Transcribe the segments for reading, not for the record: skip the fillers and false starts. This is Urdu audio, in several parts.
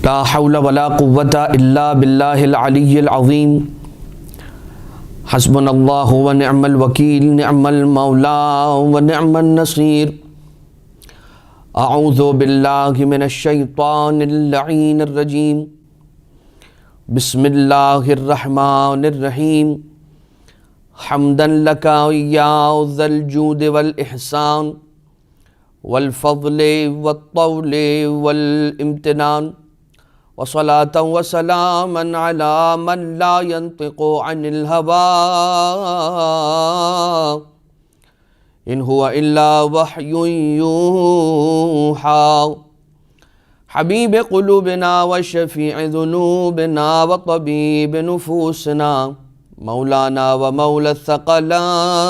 لا حول ولا قوة الا باللہ العلی العظیم حسبنا اللہ ونعم الوکیل نعم المولا ونعم النصیر اعوذ باللہ من الشیطان اللعین الرجیم بسم اللہ الرحمن الرحیم حمدا لک یا ذا الجود والاحسان والفضل والطول والامتنان وصلاة وسلاما على من لا ينطق عن الهوى إن هو إلا وحي يوحى حبيب قلوبنا وشفيع ذنوبنا وطبيب نفوسنا مولانا ومولى الثقلين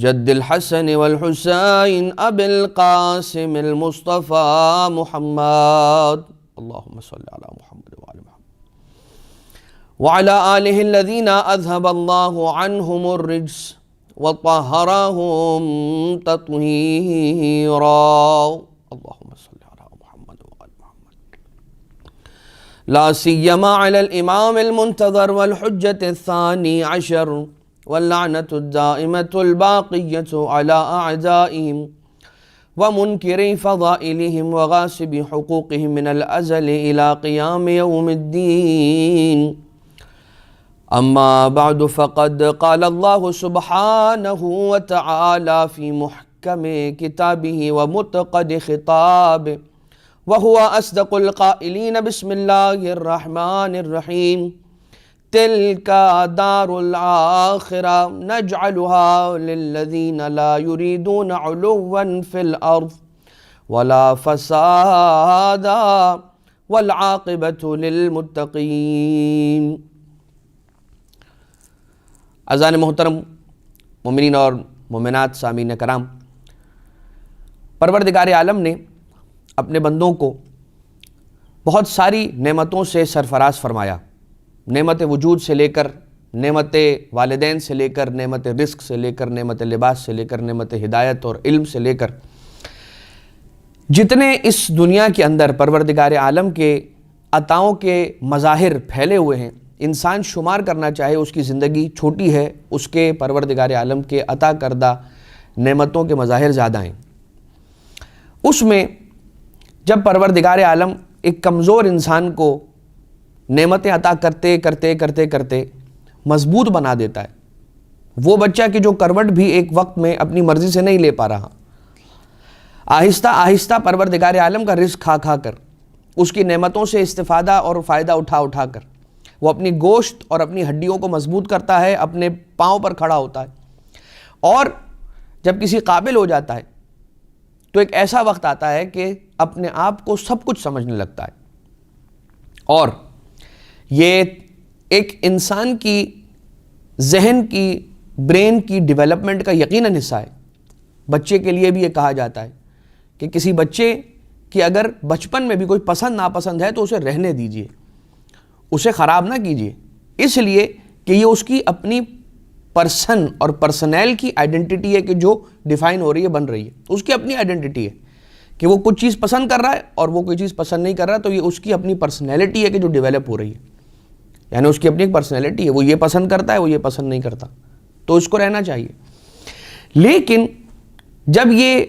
جد الحسن والحسين أبي القاسم المصطفى محمد اللهم صل على محمد وعلى محمد وعلى آله الذين أذهب الله عنهم الرجس وطهرهم تطهيرا اللهم صل على محمد وعلى محمد لا سيما على الإمام المنتظر والحجة الثاني عشر واللعنة الدائمة الباقية على أعدائهم ومنكري فضائلهم وغاسب حقوقهم من الأزل إلى قيام يوم الدين أما بعد فقد قال الله سبحانه وتعالى في محكم كتابه ومتقد خطابه وهو أصدق القائلين بسم الله الرحمن الرحيم تلك دار الآخرة نجعلها للذين لا يريدون علوا في الأرض ولا فسادا والعاقبة للمتقين۔ اذان محترم مومنین اور مومنات سامعین کرام، پروردگار عالم نے اپنے بندوں کو بہت ساری نعمتوں سے سرفراز فرمایا، نعمت وجود سے لے کر، نعمت والدین سے لے کر، نعمت رزق سے لے کر، نعمت لباس سے لے کر، نعمت ہدایت اور علم سے لے کر، جتنے اس دنیا کے اندر پروردگار عالم کے عطاؤں کے مظاہر پھیلے ہوئے ہیں، انسان شمار کرنا چاہے اس کی زندگی چھوٹی ہے، اس کے پروردگار عالم کے عطا کردہ نعمتوں کے مظاہر زیادہ ہیں۔ اس میں جب پروردگار عالم ایک کمزور انسان کو نعمتیں عطا کرتے کرتے کرتے کرتے مضبوط بنا دیتا ہے، وہ بچہ کہ جو کروٹ بھی ایک وقت میں اپنی مرضی سے نہیں لے پا رہا، آہستہ آہستہ پروردگار عالم کا رزق کھا کھا کر، اس کی نعمتوں سے استفادہ اور فائدہ اٹھا اٹھا کر وہ اپنی گوشت اور اپنی ہڈیوں کو مضبوط کرتا ہے، اپنے پاؤں پر کھڑا ہوتا ہے، اور جب کسی قابل ہو جاتا ہے تو ایک ایسا وقت آتا ہے کہ اپنے آپ کو سب کچھ سمجھنے لگتا ہے۔ اور یہ ایک انسان کی ذہن کی، برین کی ڈیولپمنٹ کا یقیناً حصہ ہے۔ بچے کے لیے بھی یہ کہا جاتا ہے کہ کسی بچے کی اگر بچپن میں بھی کوئی پسند ناپسند ہے تو اسے رہنے دیجیے، اسے خراب نہ کیجیے، اس لیے کہ یہ اس کی اپنی پرسن اور پرسنل کی آئیڈنٹی ہے کہ جو ڈیفائن ہو رہی ہے، بن رہی ہے، اس کی اپنی آئیڈنٹی ہے کہ وہ کچھ چیز پسند کر رہا ہے اور وہ کوئی چیز پسند نہیں کر رہا، تو یہ اس کی اپنی پرسنالٹی ہے کہ جو ڈیولپ ہو رہی ہے، یعنی اس کی اپنی ایک پرسنالٹی ہے، وہ یہ پسند کرتا ہے، وہ یہ پسند نہیں کرتا، تو اس کو رہنا چاہیے۔ لیکن جب یہ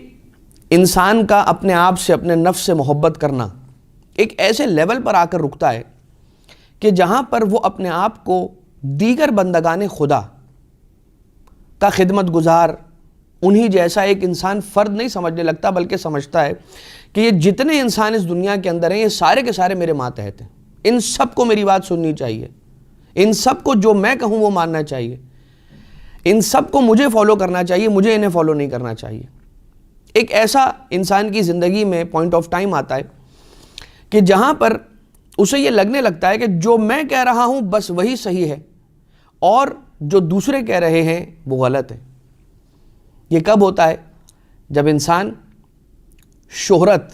انسان کا اپنے آپ سے، اپنے نفس سے محبت کرنا ایک ایسے لیول پر آ کر رکتا ہے کہ جہاں پر وہ اپنے آپ کو دیگر بندگان خدا کا خدمت گزار، انہی جیسا ایک انسان فرد نہیں سمجھنے لگتا، بلکہ سمجھتا ہے کہ یہ جتنے انسان اس دنیا کے اندر ہیں یہ سارے کے سارے میرے ماتحت ہیں، ان سب کو میری بات سننی چاہیے، ان سب کو جو میں کہوں وہ ماننا چاہیے، ان سب کو مجھے فالو کرنا چاہیے، مجھے انہیں فالو نہیں کرنا چاہیے۔ ایک ایسا انسان کی زندگی میں پوائنٹ آف ٹائم آتا ہے کہ جہاں پر اسے یہ لگنے لگتا ہے کہ جو میں کہہ رہا ہوں بس وہی صحیح ہے اور جو دوسرے کہہ رہے ہیں وہ غلط ہے۔ یہ کب ہوتا ہے؟ جب انسان شہرت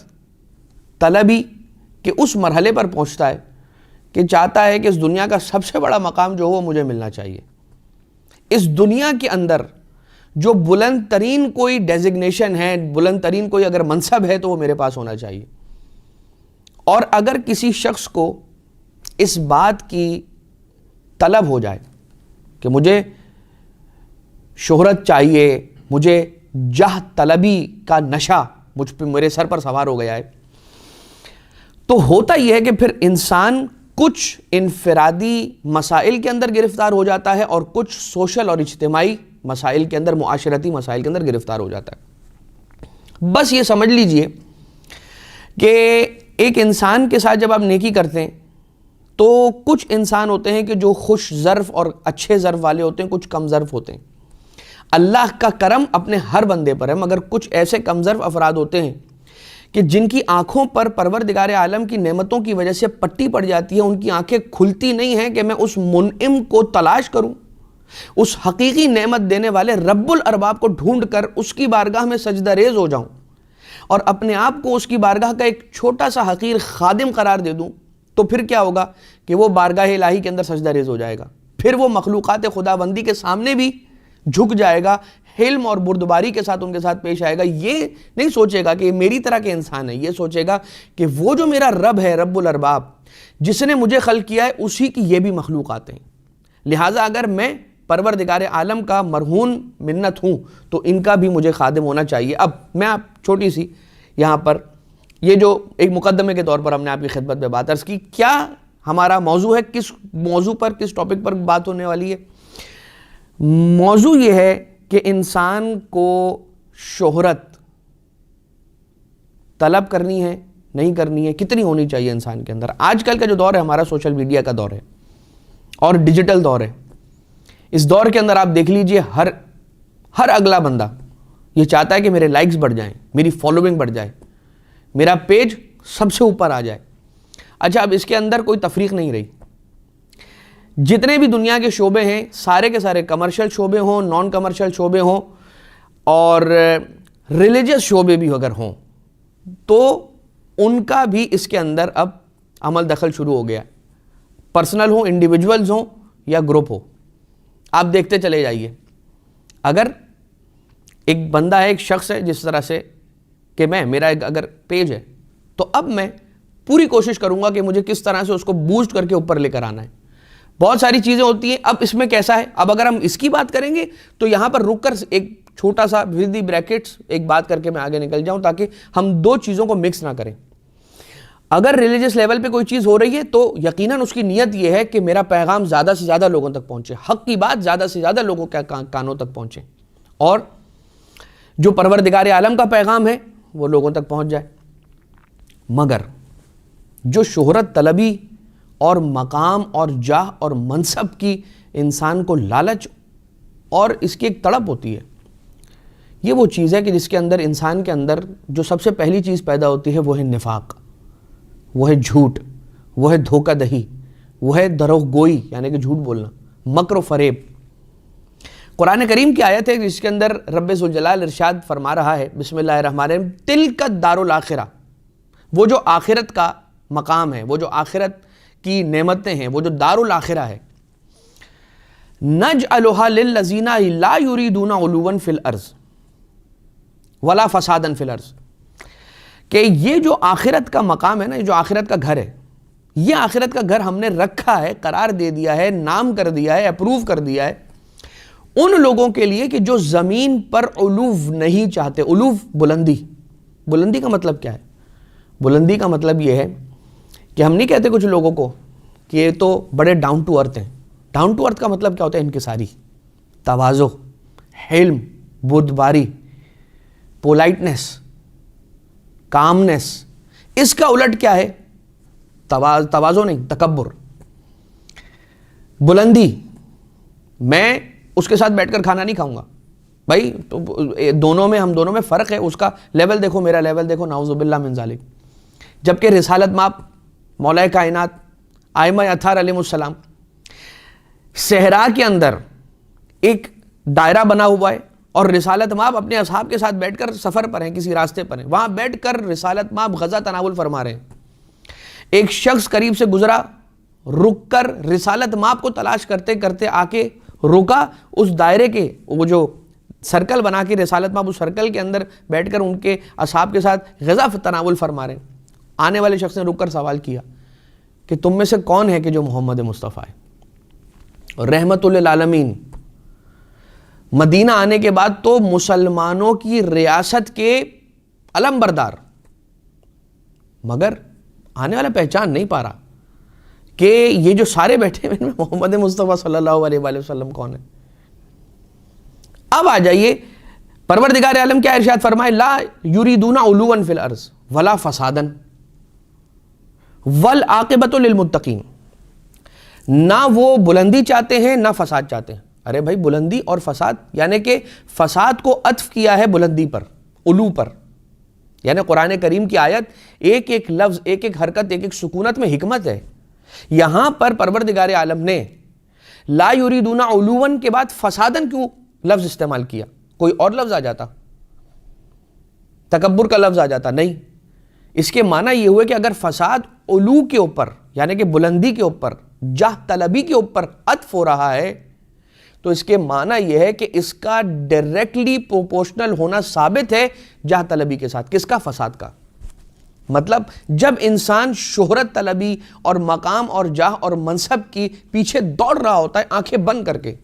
طلبی کے اس مرحلے پر پہنچتا ہے کہ چاہتا ہے کہ اس دنیا کا سب سے بڑا مقام جو ہو وہ مجھے ملنا چاہیے، اس دنیا کے اندر جو بلند ترین کوئی ڈیزگنیشن ہے، بلند ترین کوئی اگر منصب ہے تو وہ میرے پاس ہونا چاہیے، اور اگر کسی شخص کو اس بات کی طلب ہو جائے کہ مجھے شہرت چاہیے، مجھے جاہ طلبی کا نشہ مجھ پہ میرے سر پر سوار ہو گیا ہے، تو ہوتا یہ ہے کہ پھر انسان کچھ انفرادی مسائل کے اندر گرفتار ہو جاتا ہے اور کچھ سوشل اور اجتماعی مسائل کے اندر، معاشرتی مسائل کے اندر گرفتار ہو جاتا ہے۔ بس یہ سمجھ لیجئے کہ ایک انسان کے ساتھ جب آپ نیکی کرتے ہیں تو کچھ انسان ہوتے ہیں کہ جو خوش ظرف اور اچھے ظرف والے ہوتے ہیں، کچھ کم ظرف ہوتے ہیں۔ اللہ کا کرم اپنے ہر بندے پر ہے، مگر کچھ ایسے کم ظرف افراد ہوتے ہیں کہ جن کی آنکھوں پر پروردگار عالم کی نعمتوں کی وجہ سے پٹی پڑ جاتی ہے، ان کی آنکھیں کھلتی نہیں ہیں کہ میں اس منعم کو تلاش کروں، اس حقیقی نعمت دینے والے رب الارباب کو ڈھونڈ کر اس کی بارگاہ میں سجدہ ریز ہو جاؤں اور اپنے آپ کو اس کی بارگاہ کا ایک چھوٹا سا حقیر خادم قرار دے دوں، تو پھر کیا ہوگا کہ وہ بارگاہ الہی کے اندر سجدہ ریز ہو جائے گا، پھر وہ مخلوقات خداوندی کے سامنے بھی جھک جائے گا، حلم اور بردباری کے ساتھ ان کے ساتھ پیش آئے گا۔ یہ نہیں سوچے گا کہ یہ میری طرح کے انسان ہے، یہ سوچے گا کہ وہ جو میرا رب ہے، رب الارباب، جس نے مجھے خلق کیا ہے، اسی کی یہ بھی مخلوقات ہیں، لہٰذا اگر میں پروردگار عالم کا مرہون منت ہوں تو ان کا بھی مجھے خادم ہونا چاہیے۔ اب میں آپ چھوٹی سی یہاں پر یہ جو ایک مقدمے کے طور پر ہم نے آپ کی خدمت میں بات عرض کی، کیا ہمارا موضوع ہے، کس موضوع پر، کس ٹاپک پر بات ہونے والی ہے؟ موضوع یہ ہے کہ انسان کو شہرت طلب کرنی ہے، نہیں کرنی ہے، کتنی ہونی چاہیے انسان کے اندر۔ آج کل کا جو دور ہے ہمارا سوشل میڈیا کا دور ہے اور ڈیجیٹل دور ہے۔ اس دور کے اندر آپ دیکھ لیجئے ہر اگلا بندہ یہ چاہتا ہے کہ میرے لائکس بڑھ جائیں، میری فالوئنگ بڑھ جائے، میرا پیج سب سے اوپر آ جائے۔ اچھا، اب اس کے اندر کوئی تفریق نہیں رہی، جتنے بھی دنیا کے شعبے ہیں سارے کے سارے کمرشل شعبے ہوں، نان کمرشل شعبے ہوں اور ریلیجس شعبے بھی اگر ہوں تو ان کا بھی اس کے اندر اب عمل دخل شروع ہو گیا، پرسنل ہوں، انڈیویجولز ہوں یا گروپ ہو۔ آپ دیکھتے چلے جائیے، اگر ایک بندہ ہے، ایک شخص ہے، جس طرح سے کہ میرا ایک اگر پیج ہے تو اب میں پوری کوشش کروں گا کہ مجھے کس طرح سے اس کو بوسٹ کر کے اوپر لے کر آنا ہے۔ بہت ساری چیزیں ہوتی ہیں۔ اب اس میں کیسا ہے، اب اگر ہم اس کی بات کریں گے تو یہاں پر رک کر ایک چھوٹا سا ود دی بریکٹس ایک بات کر کے میں آگے نکل جاؤں تاکہ ہم دو چیزوں کو مکس نہ کریں۔ اگر ریلیجس لیول پہ کوئی چیز ہو رہی ہے تو یقیناً اس کی نیت یہ ہے کہ میرا پیغام زیادہ سے زیادہ لوگوں تک پہنچے، حق کی بات زیادہ سے زیادہ لوگوں کے کانوں تک پہنچے اور جو پروردگار عالم کا پیغام ہے وہ لوگوں تک پہنچ جائے۔ مگر جو شہرت طلبی اور مقام اور جاہ اور منصب کی انسان کو لالچ اور اس کی ایک تڑپ ہوتی ہے، یہ وہ چیز ہے کہ جس کے اندر انسان کے اندر جو سب سے پہلی چیز پیدا ہوتی ہے وہ ہے نفاق، وہ ہے جھوٹ، وہ ہے دھوکہ دہی، وہ ہے دروغ گوئی یعنی کہ جھوٹ بولنا، مکر و فریب۔ قرآن کریم کی آیت ہے جس کے اندر رب ذوالجلال ارشاد فرما رہا ہے، بسم اللہ الرحمن الرحیم، تلک الدار الاخرہ، وہ جو آخرت کا مقام ہے، وہ جو آخرت کی نعمتیں ہیں، وہ جو دار الاخرہ ہے، نجعلھا للذین لا یریدون علوا فی الارض ولا فسادا فی الارض، کہ یہ جو آخرت کا مقام ہے نا، یہ جو آخرت کا گھر ہے، یہ آخرت کا گھر ہم نے رکھا ہے، قرار دے دیا ہے، نام کر دیا ہے، اپروو کر دیا ہے ان لوگوں کے لیے کہ جو زمین پر علو نہیں چاہتے۔ علو بلندی، بلندی کا مطلب کیا ہے؟ بلندی کا مطلب یہ ہے کہ ہم نہیں کہتے کچھ لوگوں کو کہ یہ تو بڑے ڈاؤن ٹو ارتھ ہیں۔ ڈاؤن ٹو ارتھ کا مطلب کیا ہوتا ہے؟ انکساری، تواضع، حلم، بردباری، پولائٹنس، کامنس۔ اس کا الٹ کیا ہے؟ تواضع نہیں، تکبر، بلندی۔ میں اس کے ساتھ بیٹھ کر کھانا نہیں کھاؤں گا بھائی، تو دونوں میں ہم دونوں میں فرق ہے، اس کا لیول دیکھو، میرا لیول دیکھو، نعوذ باللہ من ذالک۔ جبکہ رسالت مآب مولا کائنات ائمہ اطہار علیہ السلام صحرا کے اندر ایک دائرہ بنا ہوا ہے اور رسالت مآب اپنے اصحاب کے ساتھ بیٹھ کر سفر پر ہیں، کسی راستے پر ہیں، وہاں بیٹھ کر رسالت مآب غذا تناول فرما رہے ہیں۔ ایک شخص قریب سے گزرا، رک کر رسالت مآب کو تلاش کرتے کرتے آ کے رکا، اس دائرے کے وہ جو سرکل بنا کے رسالت مآب اس سرکل کے اندر بیٹھ کر ان کے اصحاب کے ساتھ غذا تناول فرما رہے ہیں۔ آنے والے شخص نے رک کر سوال کیا کہ تم میں سے کون ہے کہ جو محمد مصطفیٰ ہے؟ رحمت للعالمین مدینہ آنے کے بعد تو مسلمانوں کی ریاست کے علم بردار، مگر آنے والا پہچان نہیں پا رہا کہ یہ جو سارے بیٹھے ہیں محمد مصطفیٰ صلی اللہ علیہ وآلہ وسلم کون ہے؟ اب آ جائیے پروردگار عالم کیا ارشاد فرمائے، لا یریدون علوا فی الارض ولا فسادا والعاقبۃ للمتقین، نہ وہ بلندی چاہتے ہیں نہ فساد چاہتے ہیں۔ ارے بھائی بلندی اور فساد، یعنی کہ فساد کو عطف کیا ہے بلندی پر، علو پر، یعنی قرآن کریم کی آیت ایک ایک لفظ، ایک ایک حرکت، ایک ایک سکونت میں حکمت ہے۔ یہاں پر پروردگار عالم نے لا یریدون علوا کے بعد فسادن کیوں لفظ استعمال کیا؟ کوئی اور لفظ آ جاتا، تکبر کا لفظ آ جاتا، نہیں۔ اس کے معنی یہ ہوئے کہ اگر فساد علو کے اوپر یعنی کہ بلندی کے اوپر، جاہ طلبی کے اوپر عطف ہو رہا ہے تو اس کے معنی یہ ہے کہ اس کا ڈائریکٹلی پروپورشنل ہونا ثابت ہے جاہ طلبی کے ساتھ۔ کس کا؟ فساد کا۔ مطلب جب انسان شہرت طلبی اور مقام اور جاہ اور منصب کی پیچھے دوڑ رہا ہوتا ہے آنکھیں بند کر کے،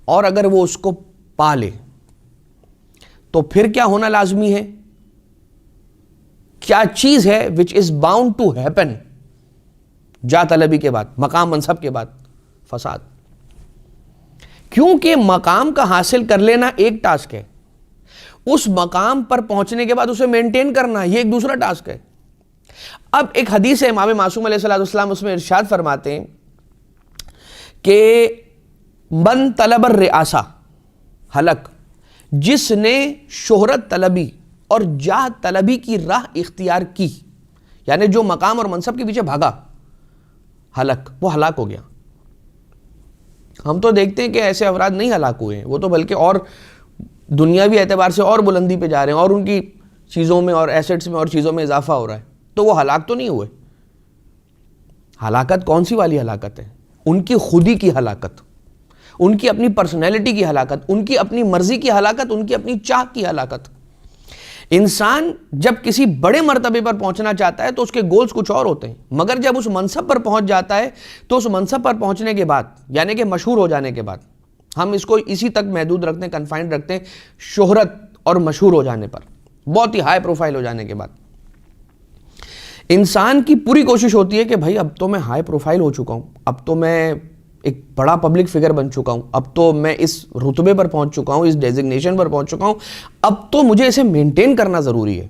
اور اگر وہ اس کو پا لے تو پھر کیا ہونا لازمی ہے؟ کیا چیز ہے which is bound to happen جاہ طلبی کے بعد، مقام منصب کے بعد؟ فساد۔ کیونکہ مقام کا حاصل کر لینا ایک ٹاسک ہے، اس مقام پر پہنچنے کے بعد اسے مینٹین کرنا یہ ایک دوسرا ٹاسک ہے۔ اب ایک حدیث ہے امام معصوم علیہ السلام، اس میں ارشاد فرماتے ہیں کہ من طلب الرئاسہ ہلک، جس نے شہرت طلبی اور جاہ طلبی کی راہ اختیار کی، یعنی جو مقام اور منصب کے پیچھے بھاگا، ہلک، وہ ہلاک ہو گیا۔ ہم تو دیکھتے ہیں کہ ایسے افراد نہیں ہلاک ہوئے ہیں، وہ تو بلکہ اور دنیاوی اعتبار سے اور بلندی پہ جا رہے ہیں، اور ان کی چیزوں میں اور ایسٹس میں اور چیزوں میں اضافہ ہو رہا ہے، تو وہ ہلاک تو نہیں ہوئے۔ ہلاکت کون سی والی ہلاکت ہے؟ ان کی خودی کی ہلاکت، ان کی اپنی پرسنالٹی کی ہلاکت، ان کی اپنی مرضی کی ہلاکت، ان کی اپنی چاہ کی ہلاکت۔ انسان جب کسی بڑے مرتبے پر پہنچنا چاہتا ہے تو اس کے گولز کچھ اور ہوتے ہیں، مگر جب اس منصب پر پہنچ جاتا ہے تو اس منصب پر پہنچنے کے بعد، یعنی کہ مشہور ہو جانے کے بعد، ہم اس کو اسی تک محدود رکھتے ہیں، کنفائنڈ رکھتے ہیں، شہرت اور مشہور ہو جانے پر، بہت ہی ہائی پروفائل ہو جانے کے بعد انسان کی پوری کوشش ہوتی ہے کہ بھائی اب تو میں ہائی پروفائل ہو چکا ہوں، اب تو میں ایک بڑا پبلک فگر بن چکا ہوں، اب تو میں اس رتبے پر پہنچ چکا ہوں، اس ڈیزگنیشن پر پہنچ چکا ہوں، اب تو مجھے اسے مینٹین کرنا ضروری ہے۔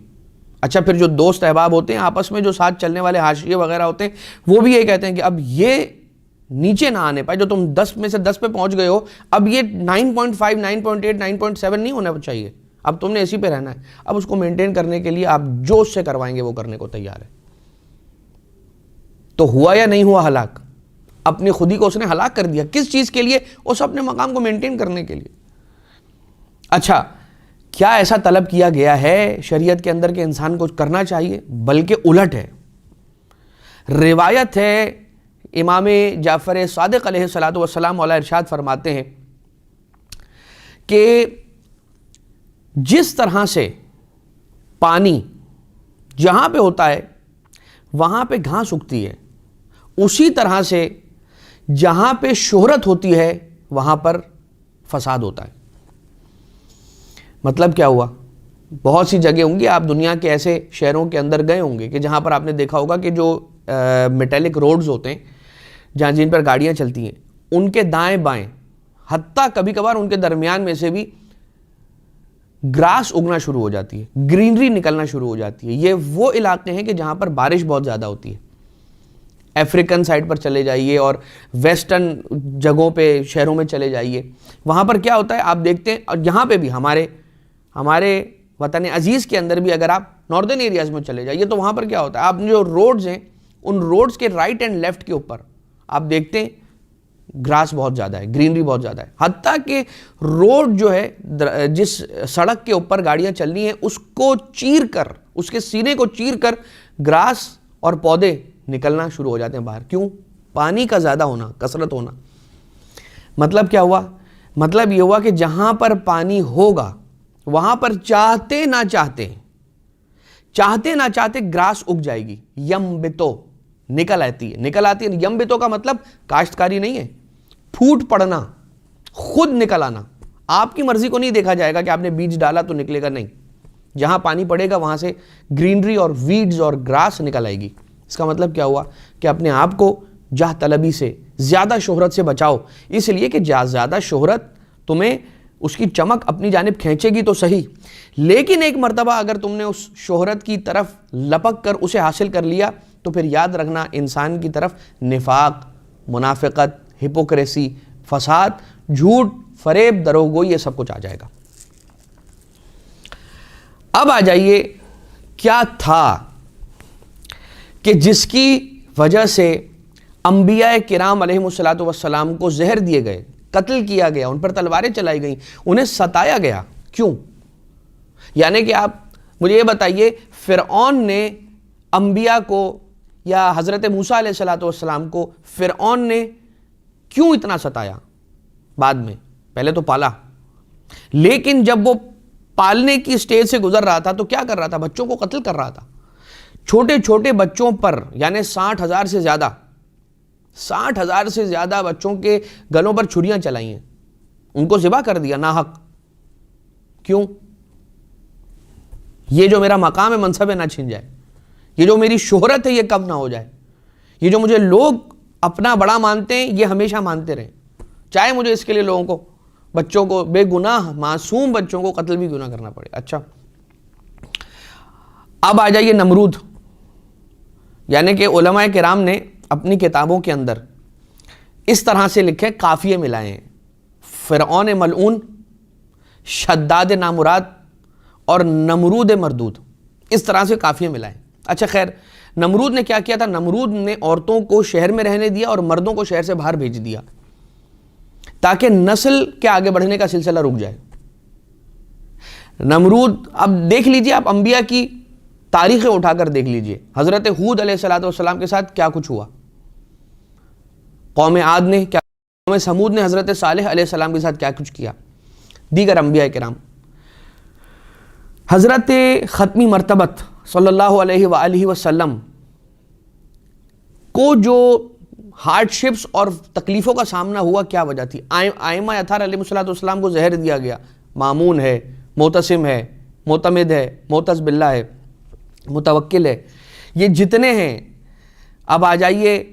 اچھا پھر جو دوست احباب ہوتے ہیں آپس میں، جو ساتھ چلنے والے حاشیے وغیرہ ہوتے ہیں، وہ بھی یہ کہتے ہیں کہ اب یہ نیچے نہ آنے پائے، جو تم 10 میں سے 10 پہ پہنچ گئے ہو، اب یہ 9.5 9.8 9.7 نہیں ہونا چاہیے، اب تم نے اسی پہ رہنا ہے۔ اب اس کو مینٹین کرنے کے لیے آپ جو اس سے کروائیں گے وہ کرنے کو تیار ہے۔ تو ہوا یا نہیں ہوا ہلاک؟ اپنی خودی کو اس نے ہلاک کر دیا۔ کس چیز کے لیے؟ اس اپنے مقام کو مینٹین کرنے کے لیے۔ اچھا کیا ایسا طلب کیا گیا ہے شریعت کے اندر کہ انسان کو کرنا چاہیے؟ بلکہ الٹ ہے۔ روایت ہے امام جعفر صادق علیہ السلام والا ارشاد فرماتے ہیں کہ جس طرح سے پانی جہاں پہ ہوتا ہے وہاں پہ گھاس اگتی ہے، اسی طرح سے جہاں پہ شہرت ہوتی ہے وہاں پر فساد ہوتا ہے۔ مطلب کیا ہوا؟ بہت سی جگہ ہوں گی، آپ دنیا کے ایسے شہروں کے اندر گئے ہوں گے کہ جہاں پر آپ نے دیکھا ہوگا کہ جو میٹیلک روڈز ہوتے ہیں جہاں جن پر گاڑیاں چلتی ہیں، ان کے دائیں بائیں، حتیٰ کبھی کبھار ان کے درمیان میں سے بھی گراس اگنا شروع ہو جاتی ہے، گرینری نکلنا شروع ہو جاتی ہے۔ یہ وہ علاقے ہیں کہ جہاں پر بارش بہت زیادہ ہوتی ہے۔ افریقن سائڈ پر چلے جائیے اور ویسٹرن جگہوں پہ شہروں میں چلے جائیے، وہاں پر کیا ہوتا ہے آپ دیکھتے ہیں، اور یہاں پہ بھی ہمارے وطن عزیز کے اندر بھی اگر آپ ناردرن ایریاز میں چلے جائیے تو وہاں پر کیا ہوتا ہے، آپ جو روڈز ہیں ان روڈز کے رائٹ اینڈ لیفٹ کے اوپر آپ دیکھتے ہیں گراس بہت زیادہ ہے، گرینری بہت زیادہ ہے، حتیٰ کہ روڈ جو ہے جس سڑک کے اوپر گاڑیاں چلنی ہیں اس کو چیر کر، اس کے سینے کو چیر کر گراس اور پودے نکلنا شروع ہو جاتے ہیں باہر۔ کیوں؟ پانی کا زیادہ ہونا، کثرت ہونا۔ مطلب کیا ہوا؟ مطلب یہ ہوا کہ جہاں پر پانی ہوگا وہاں پر چاہتے نہ چاہتے چاہتے نہ چاہتے گراس اگ جائے گی، ینبتو نکل آتی ہے، ینبتو کا مطلب کاشتکاری نہیں ہے، پھوٹ پڑنا، خود نکل آنا، آپ کی مرضی کو نہیں دیکھا جائے گا کہ آپ نے بیج ڈالا تو نکلے گا، نہیں، جہاں پانی پڑے گا وہاں سے گرینری اور ویڈز اور گراس نکل آئے گی۔ اس کا مطلب کیا ہوا کہ اپنے آپ کو جاہ طلبی سے، زیادہ شہرت سے بچاؤ، اس لیے کہ زیادہ شہرت تمہیں اس کی چمک اپنی جانب کھینچے گی تو صحیح، لیکن ایک مرتبہ اگر تم نے اس شہرت کی طرف لپک کر اسے حاصل کر لیا تو پھر یاد رکھنا انسان کی طرف نفاق، منافقت، ہپوکریسی، فساد، جھوٹ، فریب، دروغگوئی، یہ سب کچھ آ جائے گا۔ اب آ جائیے کیا تھا کہ جس کی وجہ سے انبیاء کرام علیہم السلام کو زہر دیے گئے، قتل کیا گیا، ان پر تلواریں چلائی گئیں، انہیں ستایا گیا، کیوں؟ یعنی کہ آپ مجھے یہ بتائیے، فرعون نے انبیاء کو یا حضرت موسیٰ علیہ السلام کو فرعون نے کیوں اتنا ستایا؟ بعد میں، پہلے تو پالا، لیکن جب وہ پالنے کی سٹیج سے گزر رہا تھا تو کیا کر رہا تھا؟ بچوں کو قتل کر رہا تھا، چھوٹے چھوٹے بچوں پر، یعنی 60,000 سے زیادہ بچوں کے گلوں پر چھریاں چلائی ہیں، ان کو ذبح کر دیا ناحق، کیوں؟ یہ جو میرا مقام ہے، منصب ہے، نہ چھن جائے، یہ جو میری شہرت ہے یہ کم نہ ہو جائے، یہ جو مجھے لوگ اپنا بڑا مانتے ہیں یہ ہمیشہ مانتے رہیں، چاہے مجھے اس کے لیے لوگوں کو، بچوں کو، بے گناہ معصوم بچوں کو قتل بھی کیوں نہ کرنا پڑے۔ اچھا، اب آ جائیے نمرود، یعنی کہ علماء کرام نے اپنی کتابوں کے اندر اس طرح سے لکھے، قافیے ملائے ہیں، فرعون ملعون، شداد نامراد اور نمرود مردود، اس طرح سے قافیے ملائے۔ اچھا خیر، نمرود نے کیا کیا تھا؟ نمرود نے عورتوں کو شہر میں رہنے دیا اور مردوں کو شہر سے باہر بھیج دیا تاکہ نسل کے آگے بڑھنے کا سلسلہ رک جائے۔ نمرود، اب دیکھ لیجئے آپ انبیاء کی تاریخیں اٹھا کر دیکھ لیجئے، حضرت ہود علیہ السلام کے ساتھ کیا کچھ ہوا، قوم عاد نے کیا، قوم سمود نے حضرت صالح علیہ السلام کے ساتھ کیا کچھ کیا، دیگر انبیاء کرام۔ حضرت ختمی مرتبت صلی اللہ علیہ وآلہ وسلم کو جو ہارڈ شپس اور تکلیفوں کا سامنا ہوا، کیا وجہ تھی؟ ائمہ اطہار علیہ السلام کو زہر دیا گیا، مامون ہے، معتصم ہے، معتمد ہے، معتز باللہ ہے، متوکل ہے، یہ جتنے ہیں۔ اب آ جائیے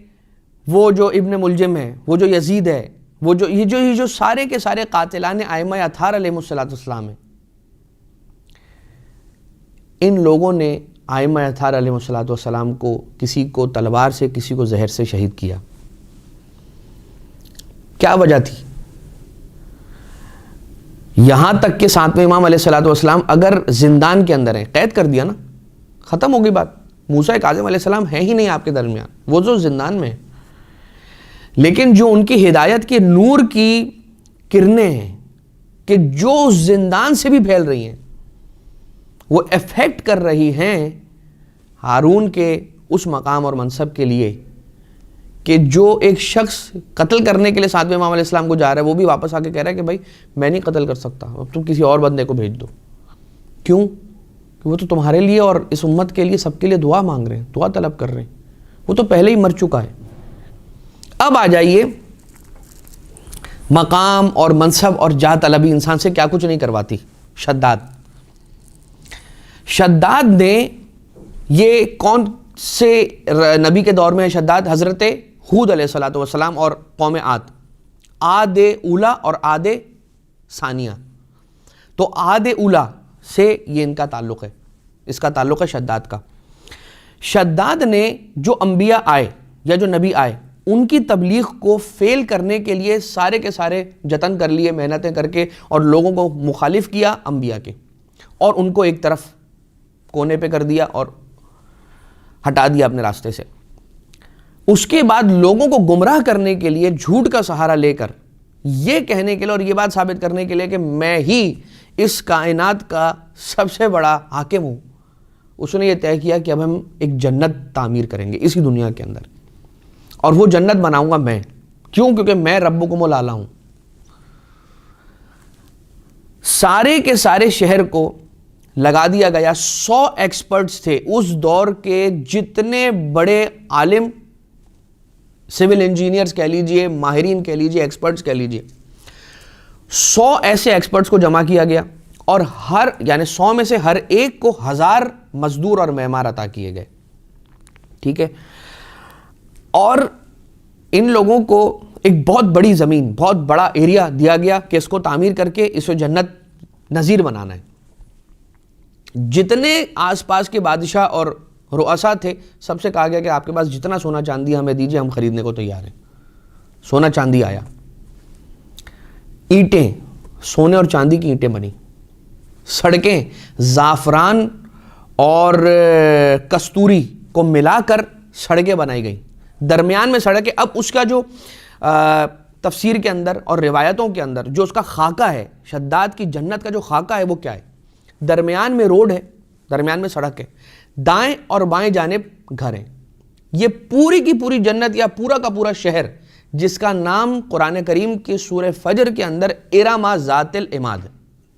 وہ جو ابن ملجم ہے، وہ جو یزید ہے، وہ جو یہ جو سارے کے سارے قاتلان ائمہ اطہار علیہ السلام ہیں، ان لوگوں نے ائمہ اطہار علیہ السلام کو، کسی کو تلوار سے، کسی کو زہر سے شہید کیا۔ کیا وجہ تھی؟ یہاں تک کہ ساتویں امام علیہ السلام اگر زندان کے اندر ہیں، قید کر دیا نا، ختم ہو گئی بات، موسیٰ کاظم علیہ السلام ہے ہی نہیں آپ کے درمیان، وہ جو زندان میں ہیں، لیکن جو ان کی ہدایت کے نور کی کرنیں ہیں کہ جو زندان سے بھی پھیل رہی ہیں، وہ افیکٹ کر رہی ہیں ہارون کے اس مقام اور منصب کے لیے کہ جو ایک شخص قتل کرنے کے لیے ساتویں امام علیہ السلام کو جا رہا ہے، وہ بھی واپس آ کے کہہ رہا ہے کہ بھائی میں نہیں قتل کر سکتا، اب تم کسی اور بندے کو بھیج دو۔ کیوں؟ کہ وہ تو تمہارے لیے اور اس امت کے لیے، سب کے لیے دعا مانگ رہے ہیں، دعا طلب کر رہے ہیں، وہ تو پہلے ہی مر چکا ہے۔ اب آ جائیے مقام اور منصب اور جاہ طلبی انسان سے کیا کچھ نہیں کرواتی۔ شداد نے، یہ کون سے نبی کے دور میں ہے شداد؟ حضرت ہود علیہ السلام اور قوم عاد اولا اور عاد ثانیہ۔ تو عاد اولا سے یہ ان کا تعلق ہے، اس کا تعلق ہے شداد کا۔ شداد نے جو انبیاء آئے یا جو نبی آئے، ان کی تبلیغ کو فیل کرنے کے لیے سارے کے سارے جتن کر لیے، محنتیں کر کے، اور لوگوں کو مخالف کیا انبیاء کے، اور ان کو ایک طرف کونے پہ کر دیا اور ہٹا دیا اپنے راستے سے۔ اس کے بعد لوگوں کو گمراہ کرنے کے لیے جھوٹ کا سہارا لے کر، یہ کہنے کے لیے اور یہ بات ثابت کرنے کے لیے کہ میں ہی اس کائنات کا سب سے بڑا حاکم ہوں، اس نے یہ طے کیا کہ اب ہم ایک جنت تعمیر کریں گے اسی دنیا کے اندر، اور وہ جنت بناؤں گا میں۔ کیوں؟ کیونکہ میں ربکم الاعلی ہوں۔ سارے کے سارے شہر کو لگا دیا گیا. 100 ایکسپرٹس تھے اس دور کے, جتنے بڑے عالم, سول انجینئرز کہہ لیجئے, ماہرین کہہ لیجئے, ایکسپرٹس کہہ لیجئے, 100 ایسے ایکسپرٹس کو جمع کیا گیا, اور یعنی 100 میں سے ہر ایک کو 1000 مزدور اور معمار عطا کیے گئے. ٹھیک ہے, اور ان لوگوں کو ایک بہت بڑی زمین, بہت بڑا ایریا دیا گیا کہ اس کو تعمیر کر کے اسے جنت نظیر بنانا ہے. جتنے آس پاس کے بادشاہ اور رؤسا تھے, سب سے کہا گیا کہ آپ کے پاس جتنا سونا چاندی ہمیں دیجیے, ہم خریدنے کو تیار ہیں. سونا چاندی آیا, اینٹیں, سونے اور چاندی کی اینٹیں بنی, سڑکیں زعفران اور کستوری کو ملا کر سڑکیں بنائی گئی, درمیان میں سڑکیں. اب اس کا جو تفسیر کے اندر اور روایتوں کے اندر جو اس کا خاکہ ہے, شداد کی جنت کا جو خاکہ ہے وہ کیا ہے؟ درمیان میں روڈ ہے, درمیان میں سڑک ہے, دائیں اور بائیں جانب گھر ہیں. یہ پوری کی پوری جنت یا پورا کا پورا شہر, جس کا نام قرآن کریم کے سورہ فجر کے اندر ارم ذات العماد,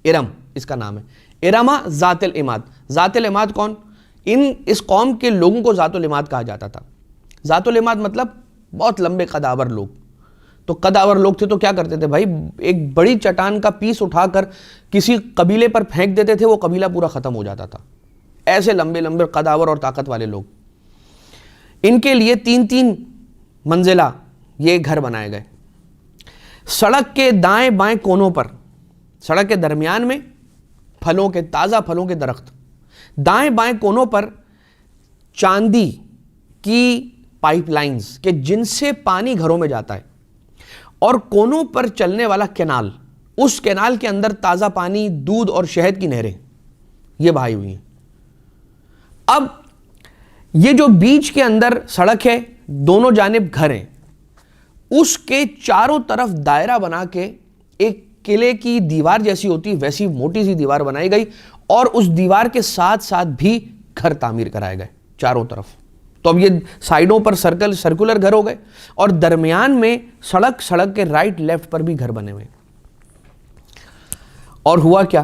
ارم اس کا نام ہے, ارم ذات العماد. ذات العماد کون؟ اس قوم کے لوگوں کو ذات العماد کہا جاتا تھا. ذات العماد مطلب بہت لمبے قداور لوگ. تو قداور لوگ تھے تو کیا کرتے تھے بھائی, ایک بڑی چٹان کا پیس اٹھا کر کسی قبیلے پر پھینک دیتے تھے, وہ قبیلہ پورا ختم ہو جاتا تھا. ایسے لمبے لمبے قداور اور طاقت والے لوگ, ان کے لیے 3 منزلہ یہ گھر بنائے گئے. سڑک کے دائیں بائیں کونوں پر, سڑک کے درمیان میں پھلوں کے, تازہ پھلوں کے درخت, دائیں بائیں کونوں پر چاندی کی پائپ لائنز کہ جن سے پانی گھروں میں جاتا ہے, اور کونوں پر چلنے والا کینال, اس کینال کے اندر تازہ پانی, دودھ اور شہد کی نہریں یہ بہائی ہوئی ہیں. اب یہ جو بیچ کے اندر سڑک ہے, دونوں جانب گھر ہیں, اس کے چاروں طرف دائرہ بنا کے ایک قلعے کی دیوار جیسی ہوتی ویسی موٹی سی دیوار بنائی گئی, اور اس دیوار کے ساتھ ساتھ بھی گھر تعمیر کرائے گئے چاروں طرف. تو اب یہ سائیڈوں پر سرکولر گھر ہو گئے, اور درمیان میں سڑک کے رائٹ لیفٹ پر بھی گھر بنے ہوئے. اور ہوا کیا,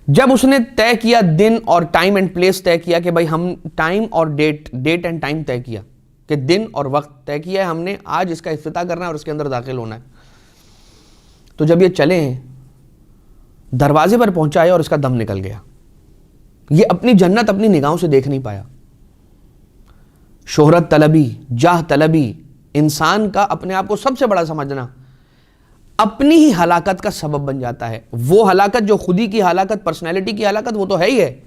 جب اس نے طے کیا دن اور ٹائم اینڈ پلیس طے کیا کہ بھائی ہم ٹائم اور ڈیٹ اینڈ ٹائم طے کیا, کہ دن اور وقت طے کیا ہے ہم نے, آج اس کا افتتاح کرنا ہے اور اس کے اندر داخل ہونا ہے. تو جب یہ چلے ہیں, دروازے پر پہنچا ہے اور اس کا دم نکل گیا. یہ اپنی جنت اپنی نگاہوں سے دیکھ نہیں پایا. شہرت طلبی, جاہ طلبی, انسان کا اپنے آپ کو سب سے بڑا سمجھنا اپنی ہی ہلاکت کا سبب بن جاتا ہے. وہ ہلاکت جو خودی کی ہلاکت, پرسنالٹی کی ہلاکت, وہ تو ہے ہی ہے.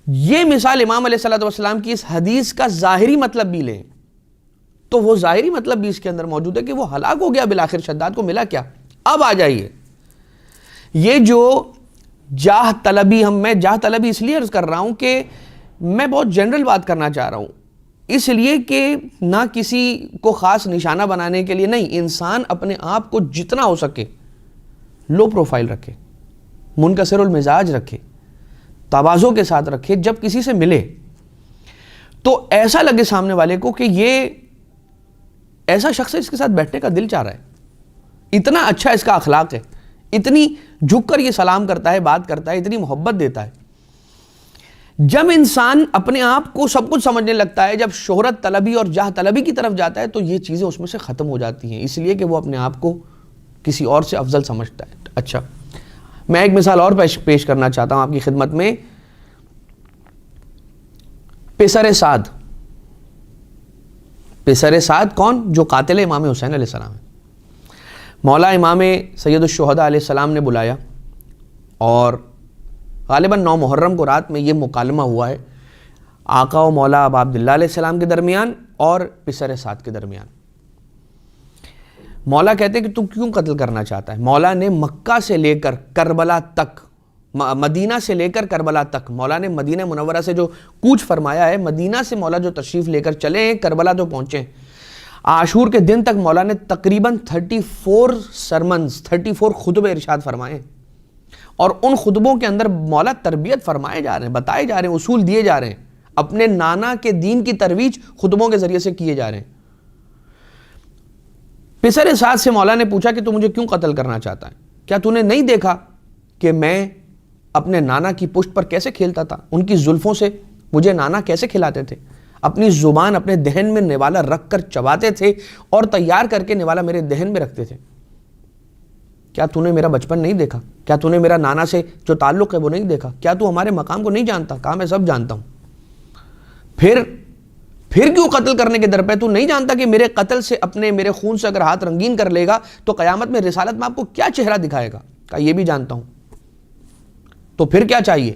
یہ مثال امام علیہ الصلوۃ والسلام کی اس حدیث کا ظاہری مطلب بھی لیں تو وہ ظاہری مطلب بھی اس کے اندر موجود ہے کہ وہ ہلاک ہو گیا بالآخر. شداد کو ملا کیا؟ اب آ جائیے, یہ جو جاہ طلبی, میں جاہ طلبی اس لیے عرض کر رہا ہوں کہ میں بہت جنرل بات کرنا چاہ رہا ہوں, اس لیے کہ نہ کسی کو خاص نشانہ بنانے کے لیے نہیں. انسان اپنے آپ کو جتنا ہو سکے لو پروفائل رکھے, منکسر المزاج رکھے, تواضع کے ساتھ رکھے. جب کسی سے ملے تو ایسا لگے سامنے والے کو کہ یہ ایسا شخص ہے جس کے ساتھ بیٹھنے کا دل چاہ رہا ہے, اتنا اچھا اس کا اخلاق ہے, اتنی جھک کر یہ سلام کرتا ہے, بات کرتا ہے, اتنی محبت دیتا ہے. جب انسان اپنے آپ کو سب کچھ سمجھنے لگتا ہے, جب شہرت طلبی اور جاہ طلبی کی طرف جاتا ہے, تو یہ چیزیں اس میں سے ختم ہو جاتی ہیں, اس لیے کہ وہ اپنے آپ کو کسی اور سے افضل سمجھتا ہے. اچھا, میں ایک مثال اور پیش کرنا چاہتا ہوں آپ کی خدمت میں. پسر سعد, پسر سعد کون؟ جو قاتل امام حسین علیہ السلام ہے. مولا امام سید الشہداء علیہ السلام نے بلایا, اور غالباً 9 محرم کو رات میں یہ مکالمہ ہوا ہے آقا و مولا ابا عبداللہ علیہ السلام کے درمیان اور پسر سعد کے درمیان. مولا کہتے ہیں کہ تو کیوں قتل کرنا چاہتا ہے؟ مولا نے مکہ سے لے کر کربلا تک, مدینہ سے لے کر کربلا تک, مولا نے مدینہ منورہ سے جو کوچ فرمایا ہے, مدینہ سے مولا جو تشریف لے کر چلے ہیں, کربلا تو پہنچے ہیں. عاشور کے دن تک مولا نے تقریباً 34 سرمنز, 34 خطبے ارشاد فرمائے, اور ان خطبوں کے اندر مولا تربیت فرمائے جا رہے ہیں, بتائے جا رہے ہیں, اصول دیے جا رہے ہیں, اپنے نانا کے دین کی ترویج خطبوں کے ذریعے سے کیے جا رہے ہیں. پسر سعد سے مولا نے پوچھا کہ تو مجھے کیوں قتل کرنا چاہتا ہے؟ کیا تو نے نہیں دیکھا کہ میں اپنے نانا کی پشت پر کیسے کھیلتا تھا، ان کی زلفوں سے مجھے نانا کیسے کھلاتے تھے، اپنی زبان اپنے دہن میں نوالا رکھ کر چباتے تھے اور تیار کر کے نوالا میرے دہن میں رکھتے تھے۔ کیا تو نے میرا بچپن نہیں دیکھا؟ کیا تو نے میرا نانا سے جو تعلق ہے وہ نہیں دیکھا؟ کیا تو ہمارے مقام کو نہیں جانتا؟ کہا میں سب جانتا ہوں۔ پھر کیوں قتل کرنے کے در پہ؟ تو نہیں جانتا کہ میرے قتل سے میرے خون سے اگر ہاتھ رنگین کر لے گا تو قیامت میں رسالت میں آپ کو کیا چہرہ دکھائے گا؟ کہا یہ بھی جانتا ہوں۔ تو پھر کیا چاہیے؟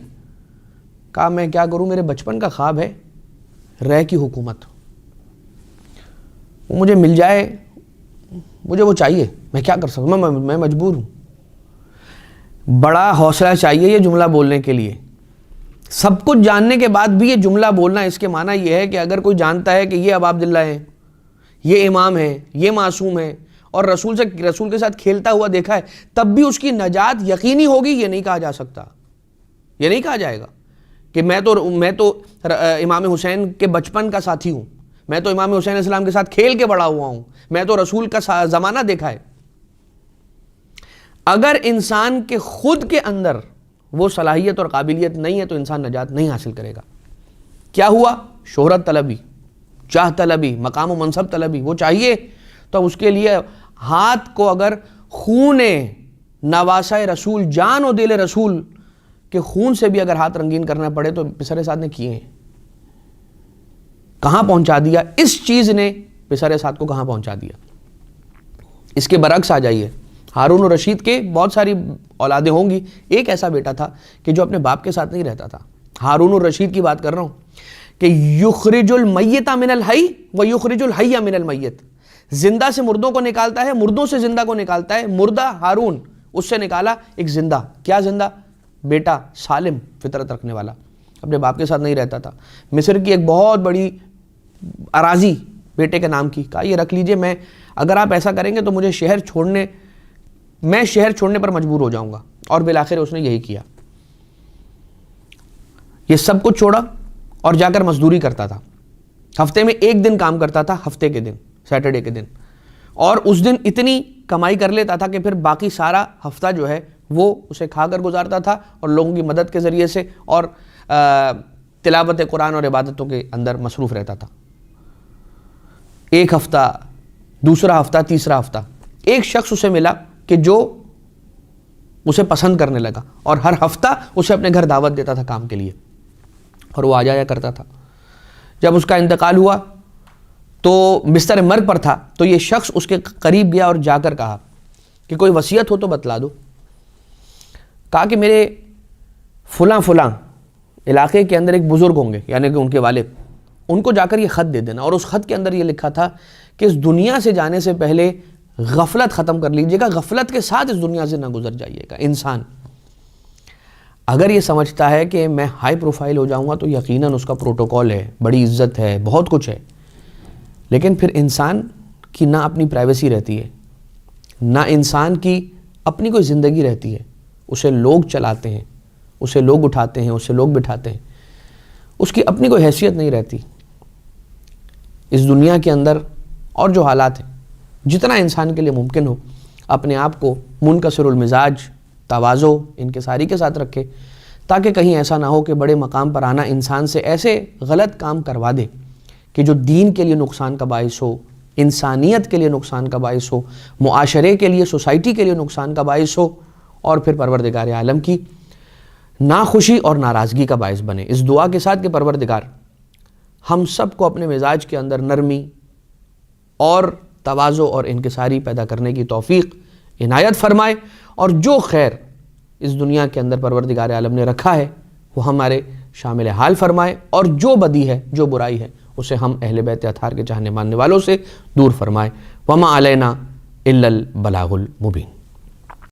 کہا میں کیا کروں، میرے بچپن کا خواب ہے رہ کی حکومت، وہ مجھے مل جائے، مجھے وہ چاہیے، میں کیا کر سکتا ہوں، میں مجبور ہوں۔ بڑا حوصلہ چاہیے یہ جملہ بولنے کے لیے۔ سب کچھ جاننے کے بعد بھی یہ جملہ بولنا، اس کے معنی یہ ہے کہ اگر کوئی جانتا ہے کہ یہ ابا عبداللہ ہیں، یہ امام ہیں، یہ معصوم ہیں، اور رسول کے ساتھ کھیلتا ہوا دیکھا ہے، تب بھی اس کی نجات یقینی ہوگی، یہ نہیں کہا جا سکتا، یہ نہیں کہا جائے گا کہ میں تو امام حسین کے بچپن کا ساتھی ہوں، میں تو امام حسین السلام کے ساتھ کھیل کے بڑا ہوا ہوں، میں تو رسول کا زمانہ دیکھا ہے۔ اگر انسان کے خود کے اندر وہ صلاحیت اور قابلیت نہیں ہے تو انسان نجات نہیں حاصل کرے گا۔ کیا ہوا؟ شہرت طلبی، جاہ طلبی، مقام و منصب طلبی، وہ چاہیے تو اس کے لیے ہاتھ کو اگر خون نواسہ رسول، جان و دل رسول کے خون سے بھی اگر ہاتھ رنگین کرنا پڑے تو پسر سعد نے کیے ہیں۔ کہاں پہنچا دیا اس چیز نے، پسر سعد کو کہاں پہنچا دیا۔ اس کے برعکس آ جائیے، ہارون الرشید کے بہت ساری اولادیں ہوں گی، ایک ایسا بیٹا تھا کہ جو اپنے باپ کے ساتھ نہیں رہتا تھا۔ ہارون الرشید کی بات کر رہا ہوں کہ یخرج المیت من الحی و یخرج الحی من المیت، زندہ سے مردوں کو نکالتا ہے، مردوں سے زندہ کو نکالتا ہے۔ مردہ ہارون، اس سے نکالا ایک زندہ، کیا زندہ؟ بیٹا سالم فطرت رکھنے والا، اپنے باپ کے ساتھ نہیں رہتا تھا۔ مصر کی ایک بہت بڑی اراضی بیٹے کے نام کی، کہا یہ رکھ لیجئے، میں اگر آپ ایسا کریں گے تو میں شہر چھوڑنے پر مجبور ہو جاؤں گا، اور بالآخر اس نے یہی کیا۔ یہ سب کچھ چھوڑا اور جا کر مزدوری کرتا تھا، ہفتے میں ایک دن کام کرتا تھا، ہفتے کے دن، سیٹرڈے کے دن، اور اس دن اتنی کمائی کر لیتا تھا کہ پھر باقی سارا ہفتہ جو ہے وہ اسے کھا کر گزارتا تھا اور لوگوں کی مدد کے ذریعے سے اور تلاوت قرآن اور عبادتوں کے اندر مصروف رہتا تھا۔ ایک ہفتہ، دوسرا ہفتہ، تیسرا ہفتہ، ایک شخص اسے ملا کہ جو اسے پسند کرنے لگا اور ہر ہفتہ اسے اپنے گھر دعوت دیتا تھا کام کے لیے، اور وہ آ جایا کرتا تھا۔ جب اس کا انتقال ہوا تو بستر مرگ پر تھا، تو یہ شخص اس کے قریب گیا اور جا کر کہا کہ کوئی وصیت ہو تو بتلا دو۔ کہا کہ میرے فلاں علاقے کے اندر ایک بزرگ ہوں گے، یعنی کہ ان کے والد، ان کو جا کر یہ خط دے دینا، اور اس خط کے اندر یہ لکھا تھا کہ اس دنیا سے جانے سے پہلے غفلت ختم کر لیجئے گا، غفلت کے ساتھ اس دنیا سے نہ گزر جائیے گا۔ انسان اگر یہ سمجھتا ہے کہ میں ہائی پروفائل ہو جاؤں گا تو یقیناً اس کا پروٹوکول ہے، بڑی عزت ہے، بہت کچھ ہے، لیکن پھر انسان کی نہ اپنی پرائیویسی رہتی ہے، نہ انسان کی اپنی کوئی زندگی رہتی ہے، اسے لوگ چلاتے ہیں، اسے لوگ اٹھاتے ہیں، اسے لوگ بٹھاتے ہیں، اس کی اپنی کوئی حیثیت نہیں رہتی۔ اس دنیا کے اندر اور جو حالات ہیں، جتنا انسان کے لیے ممکن ہو اپنے آپ کو منکسر المزاج، تواضع، انکساری کے ساتھ رکھے، تاکہ کہیں ایسا نہ ہو کہ بڑے مقام پر آنا انسان سے ایسے غلط کام کروا دے کہ جو دین کے لیے نقصان کا باعث ہو، انسانیت کے لیے نقصان کا باعث ہو، معاشرے کے لیے، سوسائٹی کے لیے نقصان کا باعث ہو، اور پھر پروردگار عالم کی ناخوشی اور ناراضگی کا باعث بنے۔ اس دعا کے ساتھ کہ پروردگار ہم سب کو اپنے مزاج کے اندر نرمی اور تواضع اور انکساری پیدا کرنے کی توفیق عنایت فرمائے، اور جو خیر اس دنیا کے اندر پروردگار عالم نے رکھا ہے وہ ہمارے شامل حال فرمائے، اور جو بدی ہے، جو برائی ہے، اسے ہم اہل بیت اطہار کے چاہنے ماننے والوں سے دور فرمائے۔ وما علینا الا البلاغ المبین۔